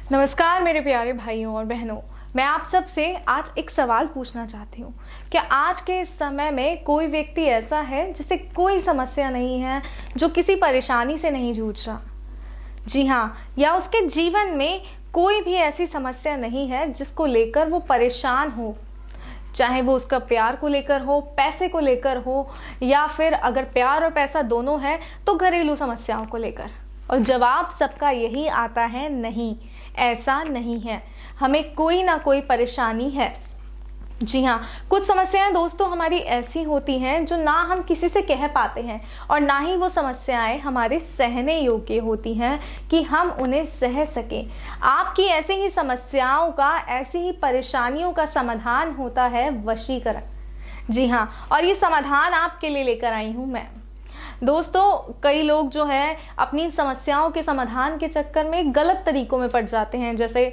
नमस्कार मेरे प्यारे भाइयों और बहनों। मैं आप सब से आज एक सवाल पूछना चाहती हूँ कि आज के इस समय में कोई व्यक्ति ऐसा है जिसे कोई समस्या नहीं है, जो किसी परेशानी से नहीं जूझ रहा। जी हाँ, या उसके जीवन में कोई भी ऐसी समस्या नहीं है जिसको लेकर वो परेशान हो, चाहे वो उसका प्यार को लेकर हो, पैसे को लेकर हो, या फिर अगर प्यार और पैसा दोनों है तो घरेलू समस्याओं को लेकर। और जवाब सबका यही आता है, नहीं, ऐसा नहीं है, हमें कोई ना कोई परेशानी है। जी हाँ, कुछ समस्याएं दोस्तों हमारी ऐसी होती हैं जो ना हम किसी से कह पाते हैं और ना ही वो समस्याएं हमारे सहने योग्य होती हैं कि हम उन्हें सह सकें। आपकी ऐसी ही समस्याओं का, ऐसी ही परेशानियों का समाधान होता है वशीकरण। जी हाँ, और ये समाधान आपके लिए लेकर आई हूँ मैं। दोस्तों, कई लोग जो है अपनी समस्याओं के समाधान के चक्कर में गलत तरीकों में पड़ जाते हैं, जैसे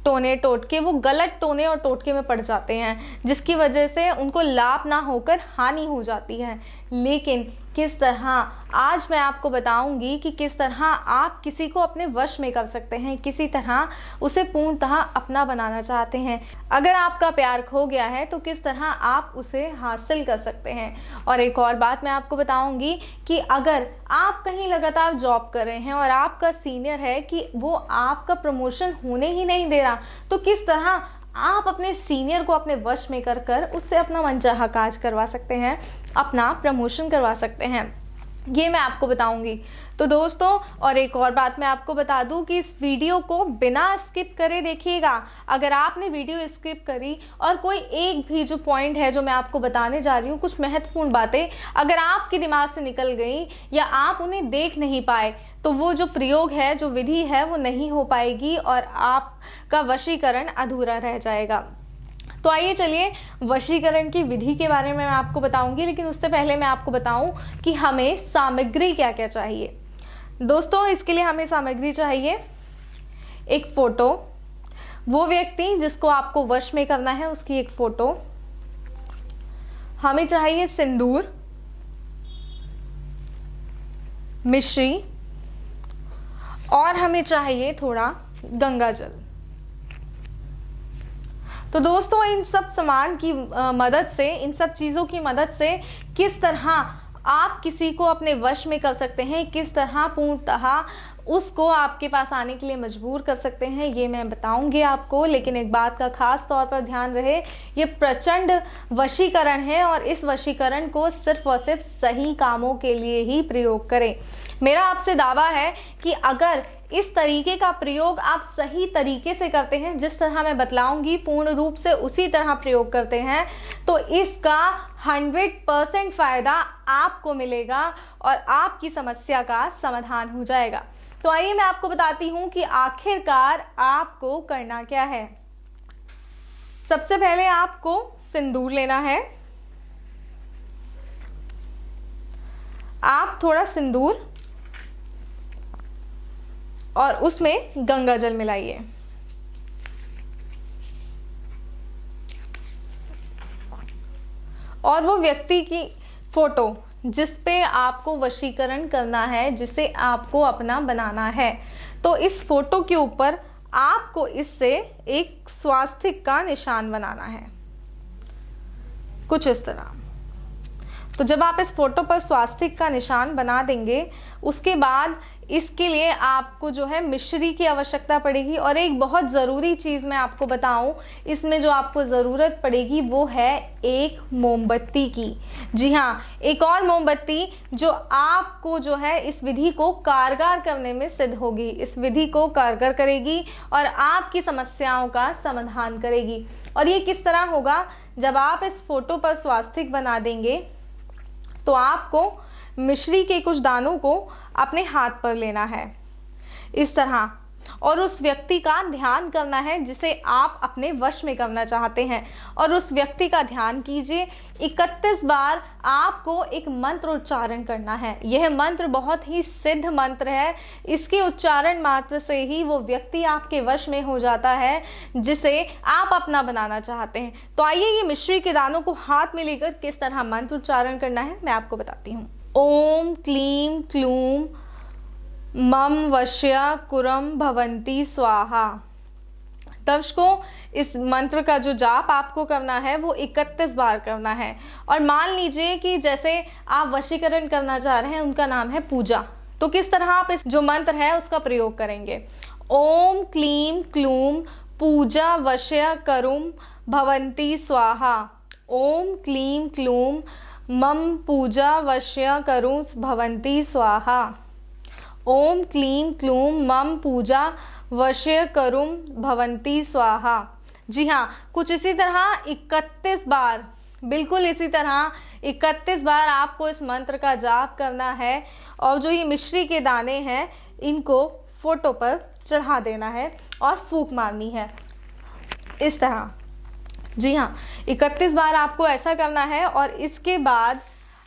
टोने टोटके, वो गलत टोने और टोटके में पड़ जाते हैं, जिसकी वजह से उनको लाभ ना होकर हानि हो जाती है। लेकिन किस तरह, आज मैं आपको बताऊंगी कि किस तरह आप किसी को अपने वश में कर सकते हैं, किसी तरह उसे पूर्णतः अपना बनाना चाहते हैं। अगर आपका प्यार खो गया है तो किस तरह आप उसे हासिल कर सकते हैं। और एक और बात मैं आपको बताऊंगी कि अगर आप कहीं लगातार जॉब कर रहे हैं और आपका सीनियर है कि वो आपका प्रमोशन होने ही नहीं दे रहा, तो किस तरह आप अपने सीनियर को अपने वश में कर कर उससे अपना मनचाहा काज करवा सकते हैं, अपना प्रमोशन करवा सकते हैं, ये मैं आपको बताऊंगी। तो दोस्तों, और एक और बात मैं आपको बता दूं कि इस वीडियो को बिना स्किप करे देखिएगा। अगर आपने वीडियो स्किप करी और कोई एक भी जो पॉइंट है जो मैं आपको बताने जा रही हूँ, कुछ महत्वपूर्ण बातें अगर आपके दिमाग से निकल गई या आप उन्हें देख नहीं पाए, तो वो जो प्रयोग है, जो विधि है, वो नहीं हो पाएगी और आपका वशीकरण अधूरा रह जाएगा। तो आइए चलिए वशीकरण की विधि के बारे में मैं आपको बताऊंगी, लेकिन उससे पहले मैं आपको बताऊं कि हमें सामग्री क्या क्या चाहिए। दोस्तों, इसके लिए हमें सामग्री चाहिए एक फोटो, वो व्यक्ति जिसको आपको वश में करना है उसकी एक फोटो, हमें चाहिए सिंदूर, मिश्री, और हमें चाहिए थोड़ा गंगा जल। तो दोस्तों, इन सब सामान की मदद से, इन सब चीज़ों की मदद से किस तरह आप किसी को अपने वश में कर सकते हैं, किस तरह पूर्णतः उसको आपके पास आने के लिए मजबूर कर सकते हैं, ये मैं बताऊंगी आपको। लेकिन एक बात का खास तौर पर ध्यान रहे, ये प्रचंड वशीकरण है और इस वशीकरण को सिर्फ और सिर्फ सही कामों के लिए ही प्रयोग करें। मेरा आपसे दावा है कि अगर इस तरीके का प्रयोग आप सही तरीके से करते हैं, जिस तरह मैं बतलाऊंगी, पूर्ण रूप से उसी तरह प्रयोग करते हैं, तो इसका 100% फायदा आपको मिलेगा और आपकी समस्या का समाधान हो जाएगा। तो आइए मैं आपको बताती हूं कि आखिरकार आपको करना क्या है। सबसे पहले आपको सिंदूर लेना है। आप थोड़ा सिंदूर और उसमें गंगा जल मिलाइए। और वो व्यक्ति की फोटो जिस पे आपको वशीकरण करना है, जिसे आपको अपना बनाना है, तो इस फोटो के ऊपर आपको इससे एक स्वास्तिक का निशान बनाना है, कुछ इस तरह। तो जब आप इस फोटो पर स्वास्तिक का निशान बना देंगे, उसके बाद इसके लिए आपको जो है मिश्री की आवश्यकता पड़ेगी। और एक बहुत ज़रूरी चीज़ मैं आपको बताऊं, इसमें जो आपको ज़रूरत पड़ेगी वो है एक मोमबत्ती की। जी हाँ, एक और मोमबत्ती जो आपको जो है इस विधि को कारगर करने में सिद्ध होगी, इस विधि को कारगर करेगी और आपकी समस्याओं का समाधान करेगी। और ये किस तरह होगा, जब आप इस फोटो पर स्वास्तिक बना देंगे तो आपको मिश्री के कुछ दानों को अपने हाथ पर लेना है इस तरह, और उस व्यक्ति का ध्यान करना है जिसे आप अपने वश में करना चाहते हैं। और उस व्यक्ति का ध्यान कीजिए, 31 बार आपको एक मंत्र उच्चारण करना है। यह मंत्र बहुत ही सिद्ध मंत्र है, इसके उच्चारण मात्र से ही वो व्यक्ति आपके वश में हो जाता है जिसे आप अपना बनाना चाहते हैं। तो आइए ये मिश्री के दानों को हाथ में लेकर किस तरह मंत्र उच्चारण करना है मैं आपको बताती हूँ। ओम क्लीम क्लूम मम वश्य कुरम भवंती स्वाहा। दर्शकों, इस मंत्र का जो जाप आपको करना है वो 31 बार करना है। और मान लीजिए कि जैसे आप वशीकरण करना चाह रहे हैं, उनका नाम है पूजा, तो किस तरह आप इस जो मंत्र है उसका प्रयोग करेंगे। ओम क्लीम क्लूम पूजा वश्य करुम भवंती स्वाहा। ओम क्लीम क्लूम मम पूजा वश्य करुं भवंती स्वाहा। ओम क्लीम क्लूम मम पूजा वश्य करुं भवंती स्वाहा। जी हाँ, कुछ इसी तरह 31 बार, बिल्कुल इसी तरह 31 बार आपको इस मंत्र का जाप करना है। और जो ये मिश्री के दाने हैं इनको फोटो पर चढ़ा देना है और फूंक मारनी है इस तरह। जी हाँ, 31 बार आपको ऐसा करना है। और इसके बाद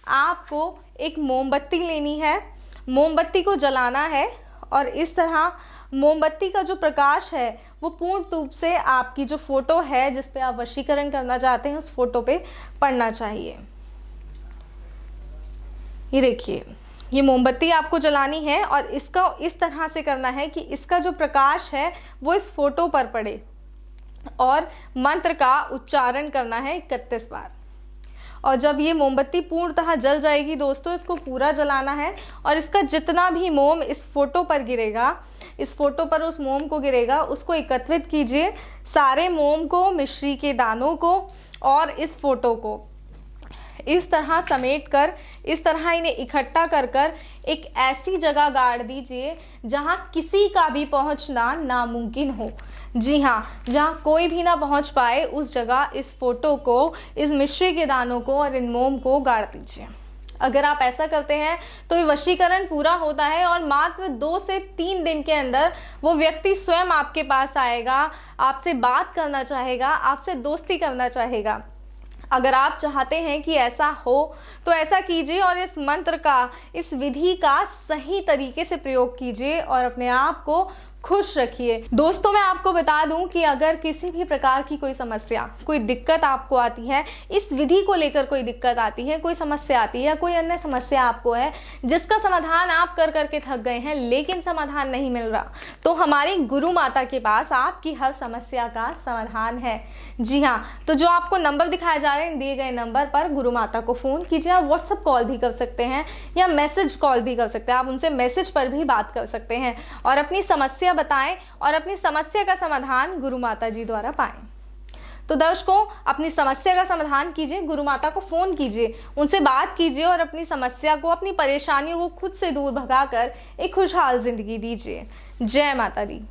आपको एक मोमबत्ती लेनी है, मोमबत्ती को जलाना है और इस तरह मोमबत्ती का जो प्रकाश है वो पूर्ण रूप से आपकी जो फोटो है जिस पे आप वशीकरण करना चाहते हैं उस फोटो पे पड़ना चाहिए। ये देखिए, ये मोमबत्ती आपको जलानी है और इसका इस तरह से करना है कि इसका जो प्रकाश है वो इस फोटो पर पड़े और मंत्र का उच्चारण करना है 31 बार। और जब ये मोमबत्ती पूर्णतः जल जाएगी दोस्तों, इसको पूरा जलाना है और इसका जितना भी मोम इस फोटो पर गिरेगा, इस फोटो पर उस मोम को गिरेगा, उसको एकत्रित कीजिए, सारे मोम को, मिश्री के दानों को और इस फोटो को इस तरह समेट कर, इस तरह इन्हें इकट्ठा कर कर एक ऐसी जगह गाड़ दीजिए जहां किसी का भी पहुंचना नामुमकिन हो। जी हाँ, जहां कोई भी ना पहुंच पाए उस जगह इस फोटो को, इस मिश्री के दानों को और इन मोम को गाड़ दीजिए। अगर आप ऐसा करते हैं तो ये वशीकरण पूरा होता है और मात्र 2 से 3 दिन के अंदर वो व्यक्ति स्वयं आपके पास आएगा, आपसे बात करना चाहेगा, आपसे दोस्ती करना चाहेगा। अगर आप चाहते हैं कि ऐसा हो तो ऐसा कीजिए और इस मंत्र का, इस विधि का सही तरीके से प्रयोग कीजिए और अपने आप को खुश रखिए। दोस्तों, मैं आपको बता दूं कि अगर किसी भी प्रकार की कोई समस्या, कोई दिक्कत आपको आती है, इस विधि को लेकर कोई दिक्कत आती है, कोई समस्या आती है, कोई अन्य समस्या आपको है जिसका समाधान आप कर करके थक गए हैं लेकिन समाधान नहीं मिल रहा, तो हमारी गुरु माता के पास आपकी हर समस्या का समाधान है। जी हाँ, तो जो आपको नंबर दिखाए जा रहे हैं, दिए गए नंबर पर गुरु माता को फोन कीजिए। आप व्हाट्सएप कॉल भी कर सकते हैं या मैसेज कॉल भी कर सकते हैं, आप उनसे मैसेज पर भी बात कर सकते हैं और अपनी समस्या बताएं और अपनी समस्या का समाधान गुरु माता जी द्वारा पाएं। तो दर्शकों, अपनी समस्या का समाधान कीजिए, गुरु माता को फोन कीजिए, उनसे बात कीजिए और अपनी समस्या को, अपनी परेशानियों को खुद से दूर भगाकर एक खुशहाल जिंदगी दीजिए। जय माता दी।